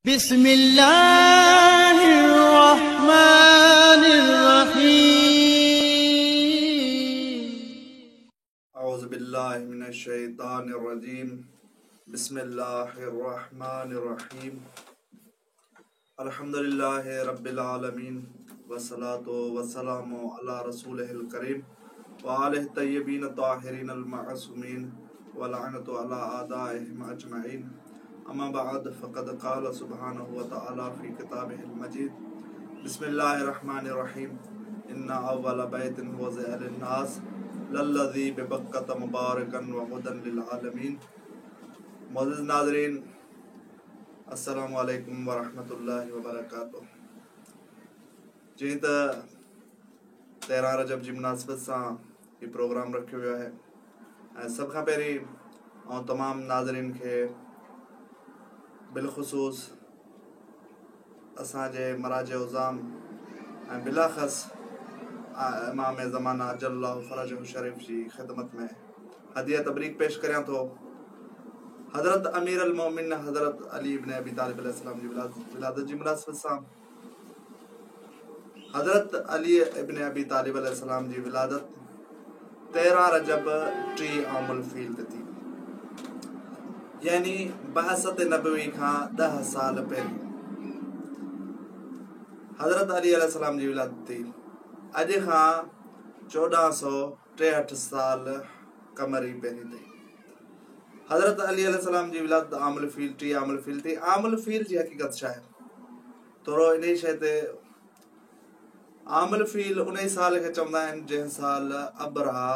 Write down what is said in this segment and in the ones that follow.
बिस्मिल्लाहिर्रहमानिर्रहीम। औज़ुबिल्लाहि मिनश्शैतानिर्रजीम। बिस्मिल्लाहिर्रहमानिर्रहीम। अल्हम्दुलिल्लाहि रब्बिल आलमीन वस्सलातु वस्सलामु अला रसूलिहिल करीम व आलिहि तय्यबीन ताहिरीनल मअसूमीन व लअनतु अला आदाइहिम अजमईन। अम्मा बअद फ़क़द क़ाल सुब्हानहु व तआला फ़ी किताबिहिल मजीद। बिस्मिल्लाहिर्रहमानिर्रहीम। इन्ना अव्वल बैतिन वुज़िअ लिन्नास लल्लज़ी बिबक्कत मुबारकन व हुदन लिल आलमीन। मोअज़्ज़िज़ नाज़रीन, अस्सलामु अलैकुम व रहमतुल्लाहि व बरकातुहू। जीअं त 13 रजब जी मुनासिबत सां हीउ प्रोग्राम रखियो वियो आहे ऐं सभ खां पहिरीं तमामु नाज़रीन खे बिलख़ुसूस असांजे मराज उज़ाम ऐं बिलाख़स इमाम ज़माना अजल्लाहु फ़रजहु शरीफ़ जी ख़िदमत में हदिया तबरीक पेश करियां थो। हज़रत अमीर अल मोमिन हज़रत अली इब्न अबी तालिब अलैहिस्सलाम जी विलादत जी मुनासिबत सां हज़रत अली इब्न अबी तालिब अलैहिस्सलाम जी विलादत 13 रजब 3 आमुल फ़ील ते थी, यानी बहसत नबवी खां 10 साल पहिरीं हज़रत अली अलैहिस्सलाम जी विलादत थी। अॼु खां 1463 साल कमरी पहिरीं थी हज़रत अली अलैहिस्सलाम जी विलादत आमुल फ़ील 3 आमुल फ़ील थी। आमुल फ़ील जी हक़ीक़त छा आहे? थोरो इन शइ ते आमुल फ़ील उन साल खे चवंदा आहिनि जंहिं साल अबरहा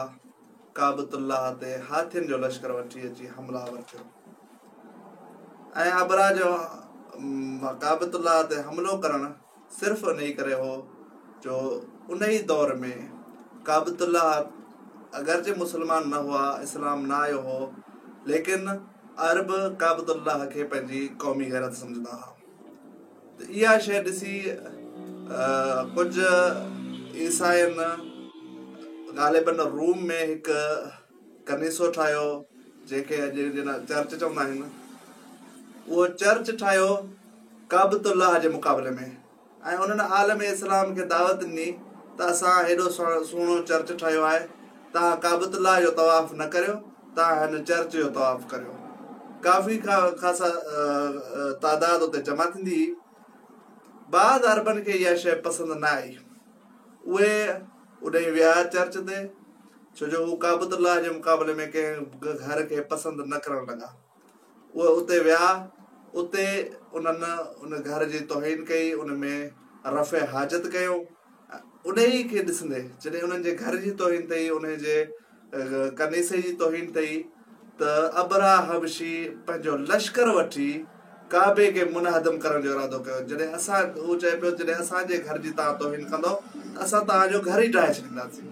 काबतुल्लाह ते हाथियुनि जो लश्कर वठी अची हमलावर थियो ऐं अबरहा जो काबतुल्लाह ते हमलो करणु सिर्फ़ु इन करे हो जो उन ई दौर में काबतुल्लाह अगरचे मुसलमान न हुआ, इस्लाम न आयो हो, लेकिन अरब काबतुल्लाह खे पंहिंजी क़ौमी गैरत सम्झंदा हुआ। त इहा शइ ॾिसी कुझु ईसाइनि ग़ालिबन रूम में हिकु कनीसो ठाहियो जंहिंखे अॼु चर्च चवंदा आहिनि। उहो चर्च ठाहियो काबतुल्लाह जे मुक़ाबले में ऐं उन्हनि आलम इस्लाम खे दावत ॾिनी त असां हेॾो सुहिणो चर्च ठाहियो आहे, तव्हां काबतुल्लाह जो तवाफ़ न करियो, तव्हां हिन चर्च जो तवाफ़ करियो। काफ़ी ख़ासा तादाद उते जमा थींदी। बाद अरबनि खे इहा शइ पसंदि न आई। उहे उॾेई विया चर्च ते, छो जो हू काबतुल्लाह जे मुक़ाबले में कंहिं घर खे पसंदि न करणु लॻा। उहे उते विया, उते उन्हनि उन घर जी तौहीन कई, उन में रफ़े हाजत कयूं। उन ई खे ॾिसंदे जॾहिं उन्हनि जे घर जी तौहीन अथई, उन जे कनीसे जी तौहीन अथई, त अबरहा हबशी पंहिंजो लश्कर वठी काबे खे मुनहदम करण जो इरादो कयो। जॾहिं हू चए पियो जॾहिं असांजे घर जी तव्हां तौहीन कंदो त असां तव्हांजो घर ई ठाहे छॾींदासीं।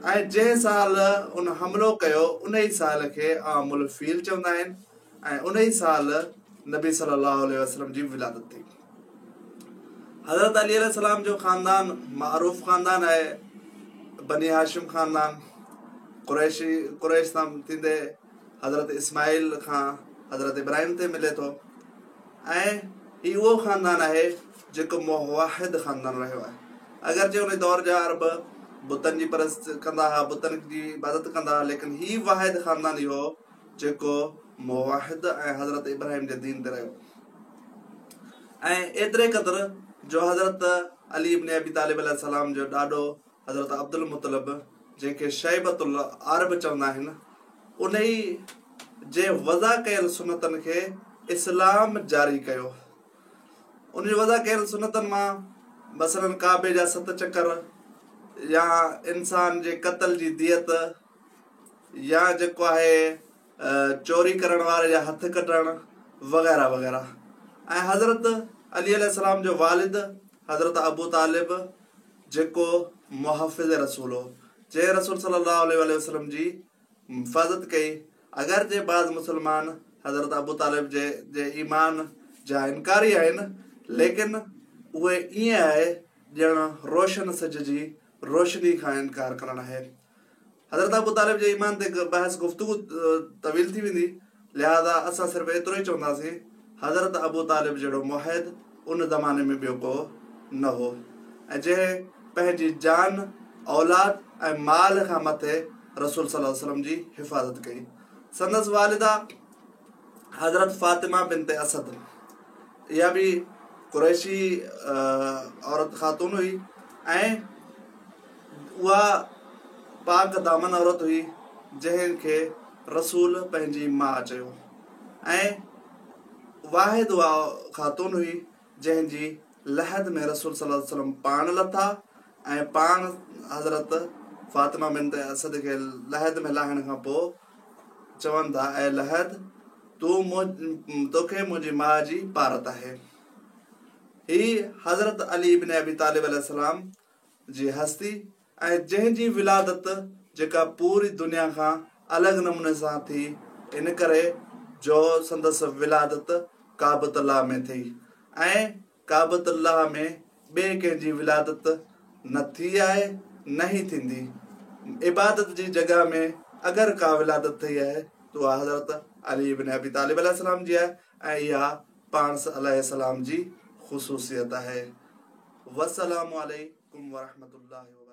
ऐं जंहिं साल उन हमलो कयो उन ई साल खे आमुल फ़ील चवंदा आहिनि ऐं उन ई साल नबी सल्लल्लाहु अलैहि वसल्लम जी विलादत थी। हज़रत अली अलैहिस्सलाम जो ख़ानदान मारूफ़ ख़ानदान आहे, बनी हाशिम ख़ानदान। कुरैश सां थींदे हज़रत इस्माइल खां हज़रत इब्राहिम ते मिले थो ऐं हीउ उहो ख़ानदान आहे जेको मुवाहिद ख़ानदान रहियो आहे। अगरचे उन दौर जा अरब बुतनि जी परस्त कंदा हुआ, बुतनि जी इबादत कंदा हुआ, लेकिन हीउ वाहिद ख़ानदान इहो जेको मुवाहिद ऐं हज़रत इब्राहिम जे दीन ते रहियो। ऐं एतिरे क़दुरु जो हज़रत अली इब्न अबी तालिब अलैहिस्सलाम जो ॾाॾो हज़रत अब्दुल मुतलिब, जंहिंखे शैबतुल अरब चवंदा आहिनि, उन ई जे वज़ा कयल सुनतनि खे इस्लाम जारी कयो। उन जी वज़ा कयल सुनतनि मां मसलन काबे जा 7 चकर, या इंसान जे क़त्ल जी दियत, या जेको आहे चोरी करण वारे जा हथ कटणु वग़ैरह वग़ैरह। ऐं हज़रत अली अलैहिस्सलाम जो वालिद हज़रत अबू तालिब जेको मुहफ़िज़ रसूल हो, जंहिं रसूल सल्लल्लाहु अलैहि वसल्लम जी हिफ़ाज़त कई। अगरचे बाज़ मुसलमान हज़रत अबू तालिब जे ईमान जा इनकारी आहिनि, लेकिन उहे ईअं आहे ॼण रोशन सिज जी रोशनी खां इनकार करणु आहे। हज़रत अबू तालिब जे ईमान ते बहस गुफ़्तगू तवील थी वेंदी, लिहाज़ा असां सिर्फ़ु एतिरो ई चवंदासीं हज़रत अबू तालिब जहिड़ो मुहिद उन ज़माने में ॿियो को न हो ऐं जंहिं पंहिंजी जान औलाद ऐं माल खां मथे रसूल सल्लल्लाहु अलैहि वसल्लम जी हिफ़ाज़त कई। संदसि वालिदा हज़रत फ़ातिमा बिनते असद, इहा बि कुरैशी औरत ख़ातून हुई ऐं उहा पाक दामन औरत हुई जंहिंखे रसूल पंहिंजी माउ चयो ऐं वाहिद उहा ख़ातून हुई जंहिंजी लहद में रसूल सल्लल्लाहु अलैहि वसल्लम पाण लथा ऐं पाण हज़रत फ़ातिमा बिनते असद खे लहद में लाहिण खां पोइ चवनि था, ऐं लहद तोखे मुंहिंजी माउ जी पारत आहे। ही हज़रत अली इब्न अबी तालिब अलैहिस्सलाम जी हस्ती ऐं जंहिंजी विलादत जेका पूरी दुनिया खां अलॻि नमूने सां थी, इन करे जो संदसि विलादत काबतुल्लाह में थी ऐं काबतुल्लाह में ॿिए कंहिंजी विलादत न थी आहे न ई थींदी। इबादत जी जॻह में अगरि का विलादत थी आहे त उहा हज़रत अली इब्न अबी तालिब अलैहिस्सलाम जी आहे ऐं इहा पाण अलैहिस्सलाम जी ख़ुसूसियत आहे। वस्सलामु अलैकुम वरहमतुल्लाहि।